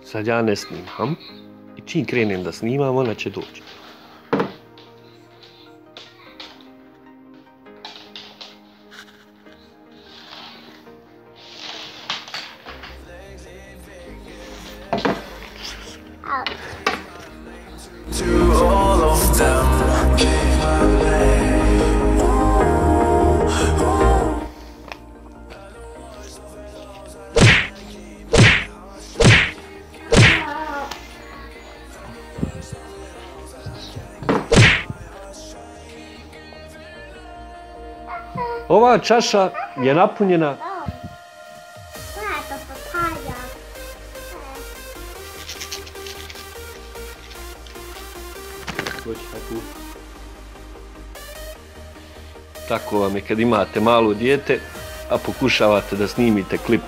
Sad ja ne snimam i čim krenem da snimam, ona će doći. Ova čaša je napunjena tako vam je kad imate malo dijete, a pokušavate da snimite klip.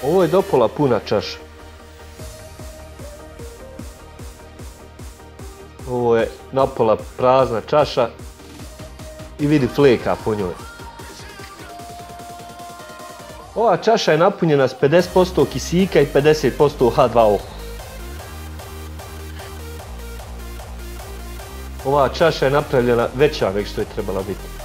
Ovo je dopola puna čaša. Ovo je napola prazna čaša i vidi fleka po njoj. Ova čaša je napunjena s 50% kisika i 50% H2O. Ova čaša je napravljena veća nego što je trebala biti.